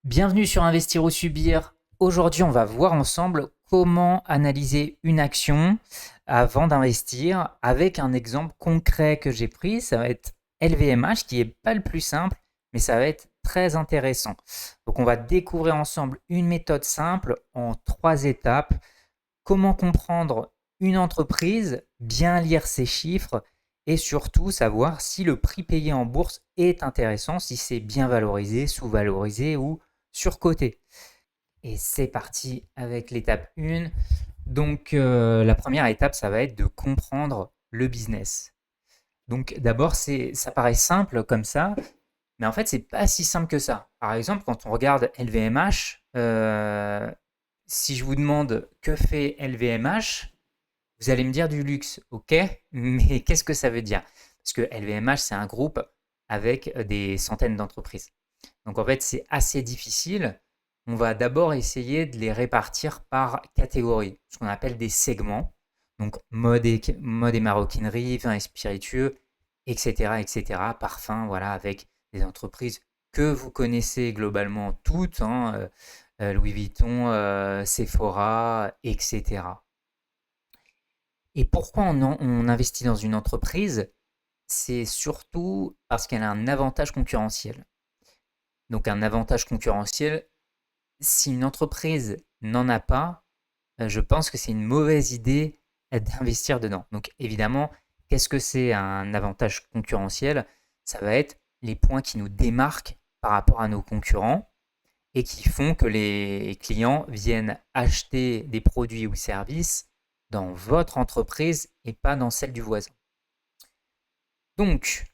Bienvenue sur Investir ou Subir. Aujourd'hui, on va voir ensemble comment analyser une action avant d'investir avec un exemple concret que j'ai pris. Ça va être LVMH qui est pas le plus simple, mais ça va être très intéressant. Donc, on va découvrir ensemble une méthode simple en 3 étapes. Comment comprendre une entreprise, bien lire ses chiffres et surtout savoir si le prix payé en bourse est intéressant, si c'est bien valorisé, sous-valorisé ou surcoté. Et c'est parti avec l'étape 1. Donc la première étape, ça va être de comprendre le business. Donc d'abord, ça paraît simple comme ça, mais en fait, c'est pas si simple que ça. Par exemple, quand on regarde LVMH, si je vous demande que fait LVMH, vous allez me dire du luxe, ok? Mais qu'est-ce que ça veut dire? Parce que LVMH, c'est un groupe avec des centaines d'entreprises. Donc en fait, c'est assez difficile. On va d'abord essayer de les répartir par catégorie, ce qu'on appelle des segments. Donc mode et maroquinerie, vin et spiritueux, etc., etc. Parfum, voilà, avec des entreprises que vous connaissez globalement toutes, hein, Louis Vuitton, Sephora, etc. Et pourquoi on investit dans une entreprise? C'est surtout parce qu'elle a un avantage concurrentiel. Donc un avantage concurrentiel, si une entreprise n'en a pas, je pense que c'est une mauvaise idée d'investir dedans. Donc évidemment, qu'est-ce que c'est un avantage concurrentiel? Ça va être les points qui nous démarquent par rapport à nos concurrents et qui font que les clients viennent acheter des produits ou services dans votre entreprise et pas dans celle du voisin. Donc,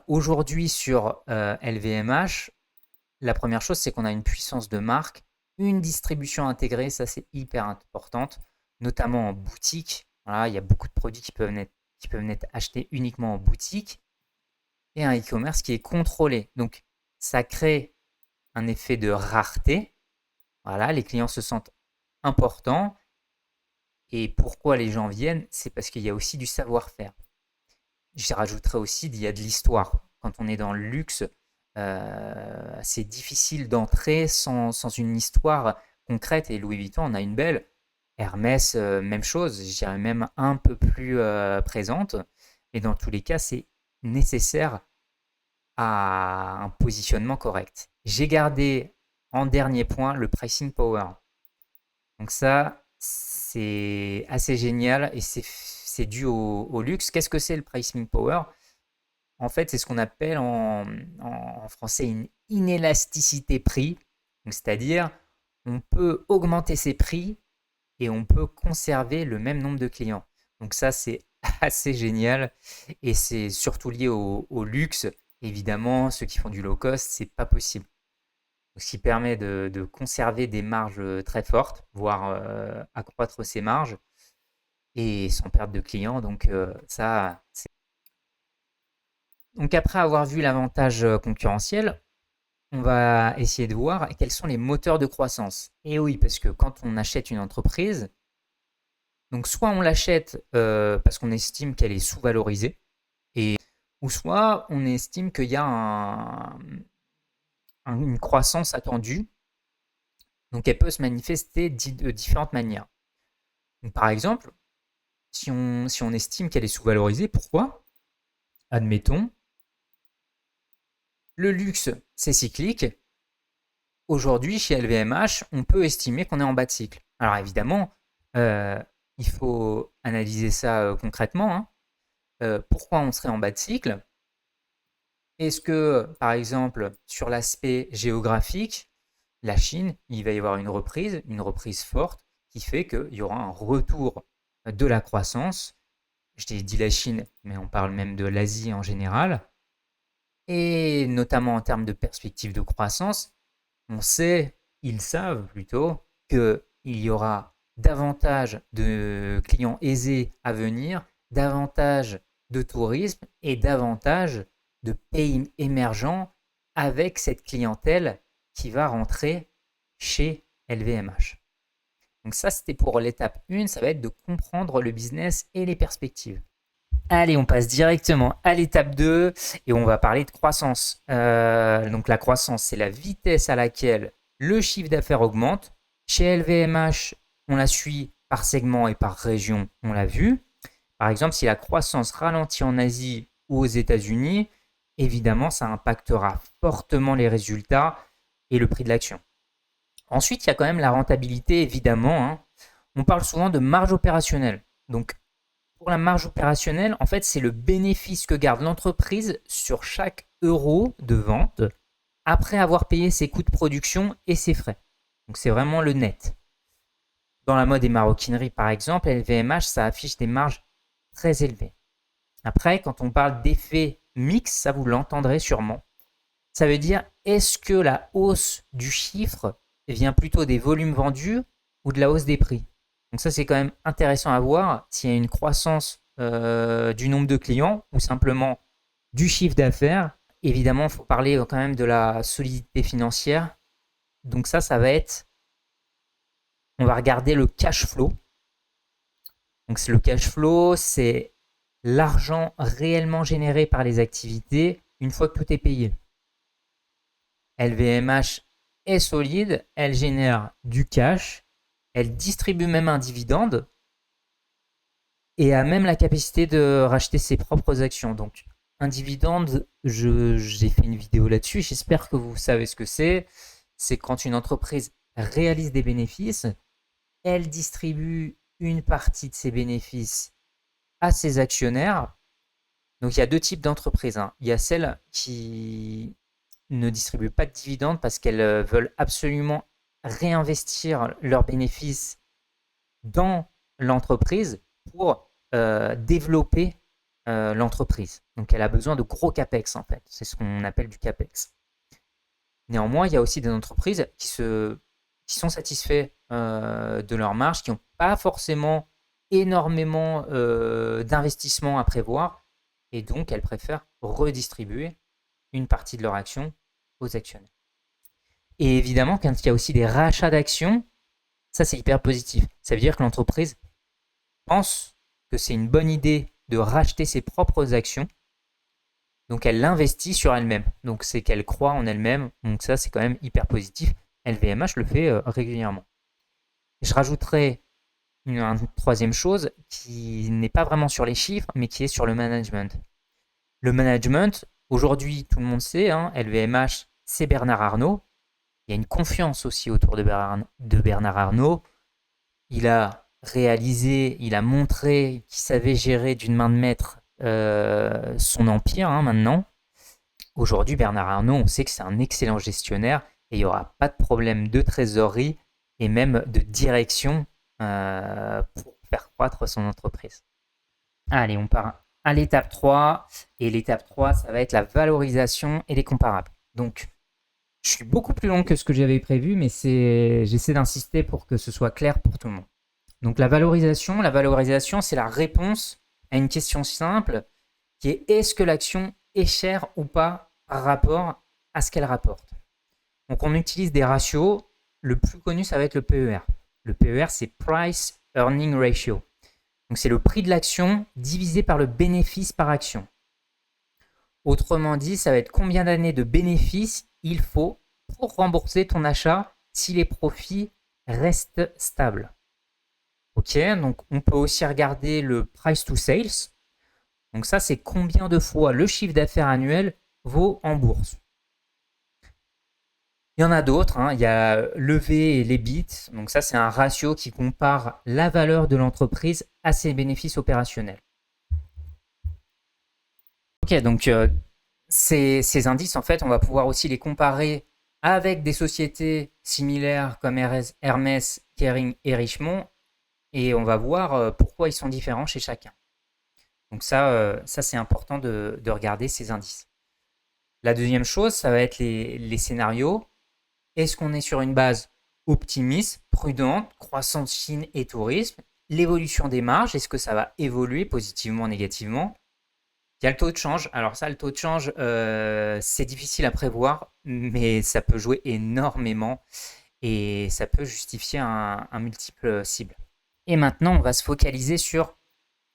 aujourd'hui sur LVMH, la première chose, c'est qu'on a une puissance de marque, une distribution intégrée, ça c'est hyper importante, notamment en boutique. Voilà, il y a beaucoup de produits qui peuvent être achetés uniquement en boutique et un e-commerce qui est contrôlé. Donc, ça crée un effet de rareté. Voilà, les clients se sentent importants. Et pourquoi les gens viennent? C'est parce qu'il y a aussi du savoir-faire. J'y rajouterais aussi qu'il y a de l'histoire. Quand on est dans le luxe, c'est difficile d'entrer sans une histoire concrète. Et Louis Vuitton en a une belle. Hermès, même chose, je dirais même un peu plus présente. Mais dans tous les cas, c'est nécessaire à un positionnement correct. J'ai gardé en dernier point le pricing power. Donc ça, c'est assez génial et c'est dû au luxe. Qu'est-ce que c'est le pricing power? En fait, c'est ce qu'on appelle en français une inélasticité prix. C'est-à-dire, on peut augmenter ses prix et on peut conserver le même nombre de clients. Donc ça, c'est assez génial et c'est surtout lié au luxe. Évidemment, ceux qui font du low cost, c'est pas possible. Ce qui permet de conserver des marges très fortes, voire accroître ses marges et sans perdre de clients. Donc ça, donc après avoir vu l'avantage concurrentiel, on va essayer de voir quels sont les moteurs de croissance. Et oui, parce que quand on achète une entreprise, donc soit on l'achète parce qu'on estime qu'elle est sous-valorisée, ou soit on estime qu'il y a une croissance attendue, donc elle peut se manifester de différentes manières. Donc, par exemple, si on estime qu'elle est sous-valorisée, pourquoi? Admettons, le luxe, c'est cyclique. Aujourd'hui, chez LVMH, on peut estimer qu'on est en bas de cycle. Alors évidemment, euh, il faut analyser ça concrètement, hein. Pourquoi on serait en bas de cycle? Est-ce que, par exemple, sur l'aspect géographique, la Chine, il va y avoir une reprise forte, qui fait qu'il y aura un retour de la croissance. Je t'ai dit la Chine, mais on parle même de l'Asie en général. Et notamment en termes de perspective de croissance, on sait, ils savent plutôt, qu'il y aura davantage de clients aisés à venir, davantage de tourisme et davantage de pays émergents avec cette clientèle qui va rentrer chez LVMH. Donc ça, c'était pour l'étape 1, ça va être de comprendre le business et les perspectives. Allez, on passe directement à l'étape 2 et on va parler de croissance. Donc la croissance, c'est la vitesse à laquelle le chiffre d'affaires augmente. Chez LVMH, on la suit par segment et par région, on l'a vu. Par exemple, si la croissance ralentit en Asie ou aux États-Unis, évidemment, ça impactera fortement les résultats et le prix de l'action. Ensuite, il y a quand même la rentabilité, évidemment, hein. On parle souvent de marge opérationnelle. Donc, pour la marge opérationnelle, en fait, c'est le bénéfice que garde l'entreprise sur chaque euro de vente après avoir payé ses coûts de production et ses frais. Donc, c'est vraiment le net. Dans la mode et maroquinerie, par exemple, LVMH, ça affiche des marges très élevées. Après, quand on parle d'effet mix, ça vous l'entendrez sûrement. Ça veut dire, est-ce que la hausse du chiffre vient plutôt des volumes vendus ou de la hausse des prix? Donc ça, c'est quand même intéressant à voir s'il y a une croissance du nombre de clients ou simplement du chiffre d'affaires. Évidemment, il faut parler quand même de la solidité financière. Donc ça va être, on va regarder le cash flow. Donc le cash flow, c'est l'argent réellement généré par les activités une fois que tout est payé. LVMH est solide, elle génère du cash, elle distribue même un dividende et a même la capacité de racheter ses propres actions. Donc un dividende, j'ai fait une vidéo là-dessus, j'espère que vous savez ce que c'est. C'est quand une entreprise réalise des bénéfices, elle distribue une partie de ses bénéfices à ses actionnaires. Donc il y a deux types d'entreprises, hein. Il y a celles qui ne distribuent pas de dividendes parce qu'elles veulent absolument réinvestir leurs bénéfices dans l'entreprise pour développer l'entreprise. Donc elle a besoin de gros capex en fait. C'est ce qu'on appelle du capex. Néanmoins, il y a aussi des entreprises qui sont satisfaits de leur marge, qui n'ont pas forcément énormément d'investissements à prévoir et donc elles préfèrent redistribuer une partie de leur action aux actionnaires. Et évidemment, quand il y a aussi des rachats d'actions, ça c'est hyper positif. Ça veut dire que l'entreprise pense que c'est une bonne idée de racheter ses propres actions. Donc elle l'investit sur elle-même. Donc c'est qu'elle croit en elle-même. Donc ça c'est quand même hyper positif. LVMH le fait régulièrement. Je rajouterai une troisième chose qui n'est pas vraiment sur les chiffres, mais qui est sur le management. Le management, aujourd'hui tout le monde sait, hein, LVMH c'est Bernard Arnault. Il y a une confiance aussi autour de Bernard Arnault. Il a réalisé, il a montré qu'il savait gérer d'une main de maître son empire, hein, maintenant. Aujourd'hui, Bernard Arnault, on sait que c'est un excellent gestionnaire et il n'y aura pas de problème de trésorerie et même de direction pour faire croître son entreprise. Allez, on part à l'étape 3. Et l'étape 3, ça va être la valorisation et les comparables. Donc, je suis beaucoup plus long que ce que j'avais prévu, mais j'essaie d'insister pour que ce soit clair pour tout le monde. Donc la valorisation, c'est la réponse à une question simple qui est est-ce que l'action est chère ou pas par rapport à ce qu'elle rapporte. Donc on utilise des ratios. Le plus connu, ça va être le PER. Le PER, c'est Price Earning Ratio. Donc c'est le prix de l'action divisé par le bénéfice par action. Autrement dit, ça va être combien d'années de bénéfices il faut pour rembourser ton achat si les profits restent stables. Ok, donc on peut aussi regarder le price to sales. Donc ça, c'est combien de fois le chiffre d'affaires annuel vaut en bourse. Il y en a d'autres, hein. Il y a l'EV et l'EBIT. Donc ça, c'est un ratio qui compare la valeur de l'entreprise à ses bénéfices opérationnels. Ok, donc ces indices, en fait, on va pouvoir aussi les comparer avec des sociétés similaires comme Hermès, Kering et Richemont, et on va voir pourquoi ils sont différents chez chacun. Donc ça c'est important de regarder ces indices. La deuxième chose, ça va être les scénarios. Est-ce qu'on est sur une base optimiste, prudente, croissance Chine et tourisme? L'évolution des marges, est-ce que ça va évoluer positivement, négativement? Il y a le taux de change. Alors ça, le taux de change, c'est difficile à prévoir, mais ça peut jouer énormément et ça peut justifier un multiple cible. Et maintenant, on va se focaliser sur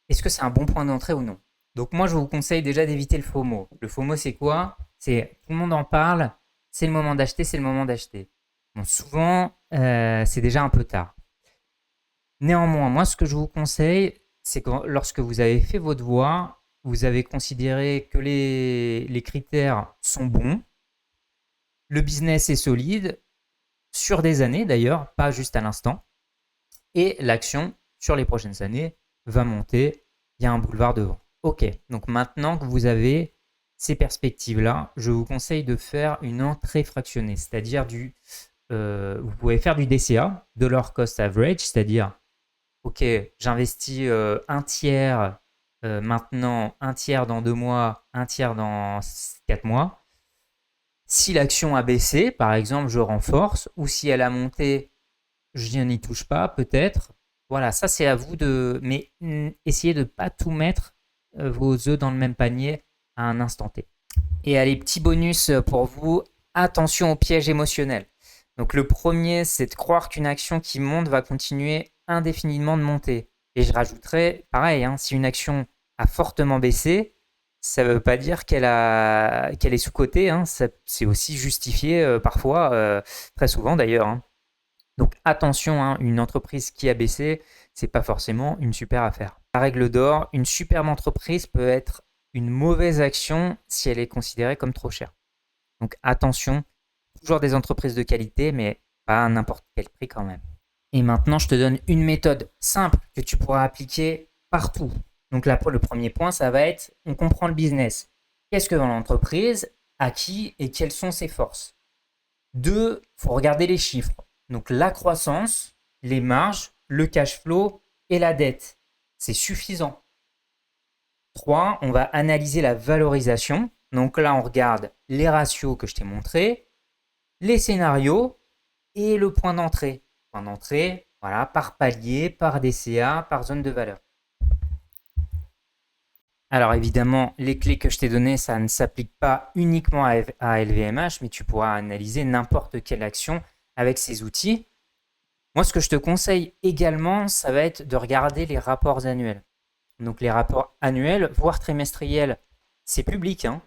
est-ce que c'est un bon point d'entrée ou non. Donc moi, je vous conseille déjà d'éviter le FOMO. Le FOMO, c'est quoi? C'est tout le monde en parle, c'est le moment d'acheter, c'est le moment d'acheter. Bon, souvent, c'est déjà un peu tard. Néanmoins, moi, ce que je vous conseille, c'est que lorsque vous avez fait vos devoirs, vous avez considéré que les critères sont bons, le business est solide, sur des années d'ailleurs, pas juste à l'instant, et l'action, sur les prochaines années, va monter, il y a un boulevard devant. Ok, donc maintenant que vous avez ces perspectives-là, je vous conseille de faire une entrée fractionnée, c'est-à-dire vous pouvez faire du DCA, Dollar Cost Average, c'est-à-dire, ok, j'investis un tiers maintenant, un tiers dans 2 mois, un tiers dans 4 mois. Si l'action a baissé, par exemple, je renforce, ou si elle a monté, je n'y touche pas, peut-être. Voilà, ça c'est à vous de... Mais essayez de ne pas tout mettre vos œufs dans le même panier à un instant T. Et allez, petit bonus pour vous, attention au piège émotionnel. Donc le premier, c'est de croire qu'une action qui monte va continuer indéfiniment de monter. Et je rajouterais, pareil, hein, si une action a fortement baissé, ça ne veut pas dire qu'elle est sous-cotée. Hein, c'est aussi justifié parfois, très souvent d'ailleurs. Hein. Donc attention, hein, une entreprise qui a baissé, c'est pas forcément une super affaire. La règle d'or, une superbe entreprise peut être une mauvaise action si elle est considérée comme trop chère. Donc attention, toujours des entreprises de qualité, mais pas à n'importe quel prix quand même. Et maintenant, je te donne une méthode simple que tu pourras appliquer partout. Donc là, le premier point, ça va être, on comprend le business. Qu'est-ce que vend l'entreprise, à qui et quelles sont ses forces. 2, il faut regarder les chiffres. Donc la croissance, les marges, le cash flow et la dette. C'est suffisant. 3, on va analyser la valorisation. Donc là, on regarde les ratios que je t'ai montrés, les scénarios et le point d'entrée. Point d'entrée, voilà, par palier, par DCA, par zone de valeur. Alors évidemment, les clés que je t'ai données, ça ne s'applique pas uniquement à LVMH, mais tu pourras analyser n'importe quelle action avec ces outils. Moi, ce que je te conseille également, ça va être de regarder les rapports annuels. Donc les rapports annuels, voire trimestriels, c'est public. Hein.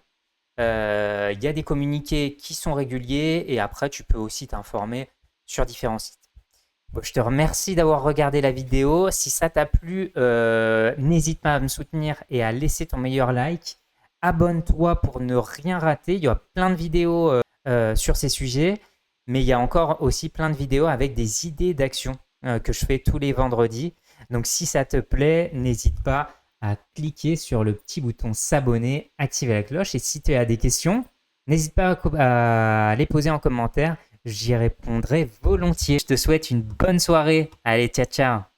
Y a des communiqués qui sont réguliers et après, tu peux aussi t'informer sur différents sites. Bon, je te remercie d'avoir regardé la vidéo. Si ça t'a plu, n'hésite pas à me soutenir et à laisser ton meilleur like. Abonne-toi pour ne rien rater. Il y a plein de vidéos sur ces sujets, mais il y a encore aussi plein de vidéos avec des idées d'action que je fais tous les vendredis. Donc si ça te plaît, n'hésite pas à cliquer sur le petit bouton s'abonner, activer la cloche. Et si tu as des questions, n'hésite pas à les poser en commentaire. J'y répondrai volontiers. Je te souhaite une bonne soirée. Allez, ciao, ciao.